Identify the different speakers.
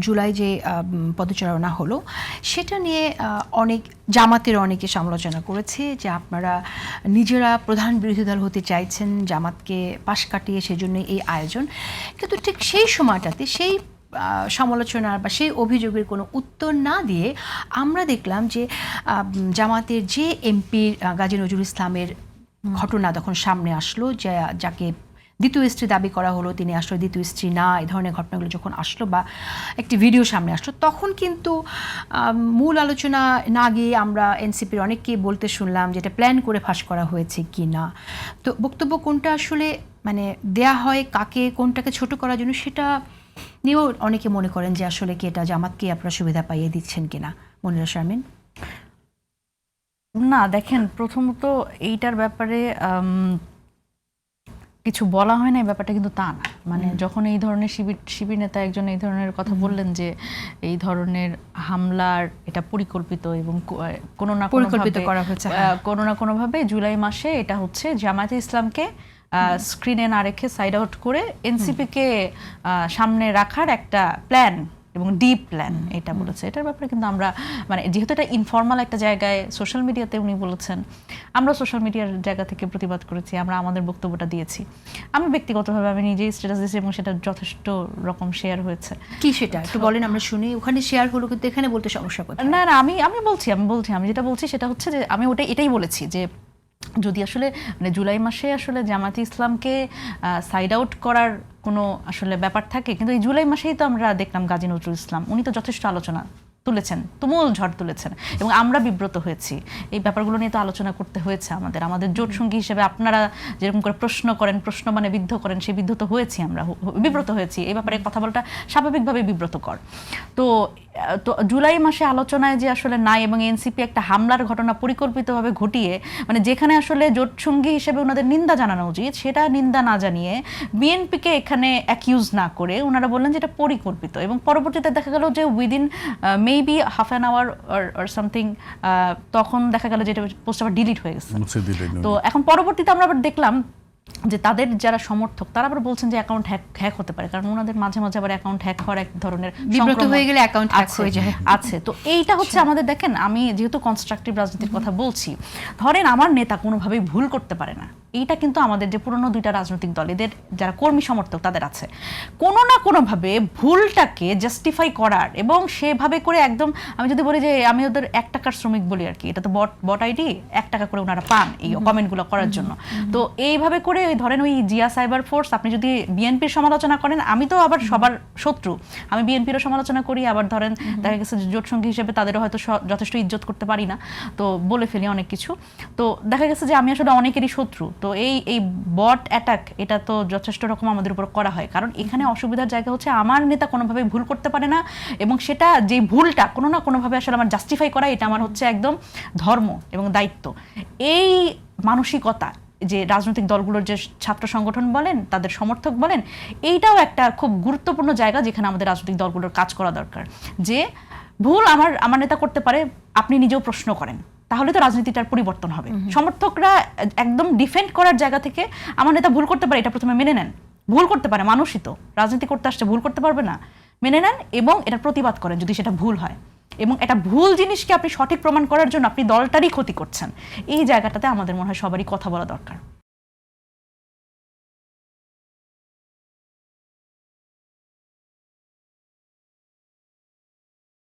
Speaker 1: জুলাই যে পদচারণা হলো সেটা নিয়ে অনেক জামাতের অনেকে সমালোচনা করেছে যে আপনারা নিজেরা প্রধান বিরোধী দল হতে চাইছেন, জামাতকে পাশ কাটিয়ে সেজন্য এই আয়োজন। কিন্তু ঠিক সেই সময়টাতে সেই সমালোচনার বা সেই অভিযোগের কোনো উত্তর না দিয়ে আমরা দেখলাম যে জামাতের যে এমপি গাজী নজরুল ইসলামের ঘটনা তখন সামনে আসলো, যাকে দ্বিতীয় স্ত্রী দাবি করা হলো, তিনি আসলে দ্বিতীয় স্ত্রী না, এই ধরনের ঘটনাগুলো যখন আসলো বা একটি ভিডিও সামনে আসলো, তখন কিন্তু মূল আলোচনা না গিয়ে আমরা এনসিপির অনেককে বলতে শুনলাম যে এটা প্ল্যান করে ফাঁস করা হয়েছে কি না। তো বক্তব্য কোনটা আসলে মানে দেয়া হয় কাকে, কোনটাকে ছোট করার জন্য, সেটা নিয়েও অনেকে মনে করেন যে আসলে কি এটা জামাতকে আপনারা সুবিধা পাইয়ে দিচ্ছেন কিনা। মনিরা শারমিন।
Speaker 2: না দেখেন, প্রথমত এইটার ব্যাপারে কিছু বলা হয় না, এই ব্যাপারটা কিন্তু তা না। মানে যখন এই ধরনের শিবির নেতা একজন এই ধরনের কথা বললেন যে এই ধরনের হামলার এটা পরিকল্পিত এবং কোনো না কোনোভাবে জুলাই মাসে এটা হচ্ছে জামায়াতে ইসলামকে স্ক্রিনে না রেখে সাইড আউট করে এনসিপিকে সামনে রাখার একটা প্ল্যান এবং ডিপ প্ল্যান এটা বলেছে। এটার ব্যাপারে কিন্তু আমরা মানে যেহেতু এটা ইনফর্মাল একটা জায়গায় সোশ্যাল মিডিয়াতে উনি বলেছেন, আমরা সোশ্যাল মিডিয়ার জায়গা থেকে প্রতিবাদ করেছি, আমরা আমাদের বক্তব্যটা দিয়েছি। আমি ব্যক্তিগতভাবে আমি নিজেই স্ট্যাটাস দিয়েছি এবং সেটা যথেষ্ট রকম শেয়ার হয়েছে।
Speaker 1: কি সেটা একটু বলেন, আমরা শুনি। ওখানে শেয়ার হলো কিন্তু এখানে বলতে সমস্যা কোথায়?
Speaker 2: না আমি যেটা বলছি সেটা হচ্ছে যে আমি এটাই বলেছি যে যদি আসলে মানে জুলাই মাসে আসলে জামায়াতে ইসলামকে সাইড আউট করার কোনো আসলে ব্যাপার থাকে, কিন্তু এই জুলাই মাসেই তো আমরা দেখলাম গাজী নজরুল ইসলাম উনি তো যথেষ্ট আলোচনা তুলেছেন, তুমুল ঝড় তুলেছেন এবং আমরা বিব্রত হয়েছি। এই ব্যাপারগুলো নিয়ে তো আলোচনা করতে হয়েছে আমাদের জোট সঙ্গী হিসেবে। আপনারা যেরকম করে প্রশ্ন করেন, প্রশ্ন মানে বিদ্ধ করেন, সেই বিদ্ধ তো হয়েছি, আমরা বিব্রত হয়েছি। এই ব্যাপারে কথা বলাটা স্বাভাবিকভাবে বিব্রতকর। তো জুলাই মাসে আলোচনায় যে আসলে নাই এবং এনসিপি একটা হামলার ঘটনা পরিকল্পিতভাবে ঘটিয়ে মানে যেখানে আসলে জোট সঙ্গী হিসেবে ওনাদের নিন্দা জানানো উচিত সেটা নিন্দা না জানিয়ে বিএনপিকে এখানে অ্যাকিউজ না করে ওনারা বললেন যে এটা পরিকল্পিত, এবং পরবর্তীতে দেখা গেল যে within maybe half an hour or something তখন দেখা গেল যে এটা পোস্ট আবার ডিলিট হয়ে গেছে। তো এখন পরবর্তীতে আমরা আবার দেখলাম যে তাদের যারা সমর্থক তারা আবার বলছেন যে অ্যাকাউন্ট হ্যাক হতে পারে, কারণ ওনাদের মাঝে মাঝে আবার অ্যাকাউন্ট হ্যাক হওয়ার এক ধরনের
Speaker 1: বিব্রত হয়ে গেলে অ্যাকাউন্ট হ্যাক হয়ে যায়
Speaker 2: আছে। তো এইটা হচ্ছে আমাদের, দেখেন আমি যেহেতু কনস্ট্রাকটিভ রাজনীতির কথা বলছি, ধরেন আমার নেতা কোনোভাবেই ভুল করতে পারে না, এইটা কিন্তু আমাদের যে পুরনো দুইটা রাজনৈতিক দল এদের যারা কর্মী সমর্থক তাদের আছে, কোনো না কোনোভাবে ভুলটাকে জাস্টিফাই করার এবং সেভাবে করে একদম, আমি যদি বলি যে আমি ওদের 1 টাকার শ্রমিক বলি আর কি, এটা তো বট আইডি, 1 টাকা করে ওনারা পান এই কমেন্টগুলো করার জন্য। তো এইভাবে করে ধরেন ওই জিয়া সাইবার ফোর্স, আপনি যদি বিএনপির সমালোচনা করেন, আমি তো আবার সবার শত্রু, আমি বিএনপিরও সমালোচনা করি, আবার ধরেন দেখা গেছে জোট সঙ্গী হিসেবে তাদেরও হয়তো যথেষ্ট ইজ্জত করতে পারি না, তো বলে ফেলি অনেক কিছু। তো দেখা গেছে যে আমি আসলে অনেকেরই শত্রু। তো এই বট অ্যাটাক এটা তো যথেষ্ট রকম আমাদের উপর করা হয়, কারণ এখানে অসুবিধার জায়গা হচ্ছে আমার নেতা কোনোভাবে ভুল করতে পারে না, এবং সেটা যে ভুলটা কোনো না কোনোভাবে আসলে আমার জাস্টিফাই করা, এটা আমার হচ্ছে একদম ধর্ম এবং দায়িত্ব। এই মানসিকতা যে রাজনৈতিক দলগুলোর যে ছাত্র সংগঠন বলেন, তাদের সমর্থক বলেন, এইটাও একটা খুব গুরুত্বপূর্ণ জায়গা যেখানে আমাদের রাজনৈতিক দলগুলোর কাজ করা দরকার। যে ভুল আমার নেতা করতে পারে, আপনি নিজেও প্রশ্ন করেন, তাহলে তো রাজনীতিটার পরিবর্তন হবে। সমর্থকরা একদম ডিফেন্ড করার জায়গা থেকে আমার নেতা ভুল করতে পারে এটা প্রথমে মেনে নেন, ভুল করতে পারে, মানুষই তো, রাজনীতি করতে আসছে, ভুল করতে পারবে না, মেনে নেন এবং এটা প্রতিবাদ করেন যদি সেটা ভুল হয়, এবং এটা ভুল জিনিসকে আপনি সঠিক প্রমাণ করার জন্য আপনি দলটারই ক্ষতি করছেন। এই জায়গাটাতে আমাদের মনে হয় সবারই কথা বলা দরকার।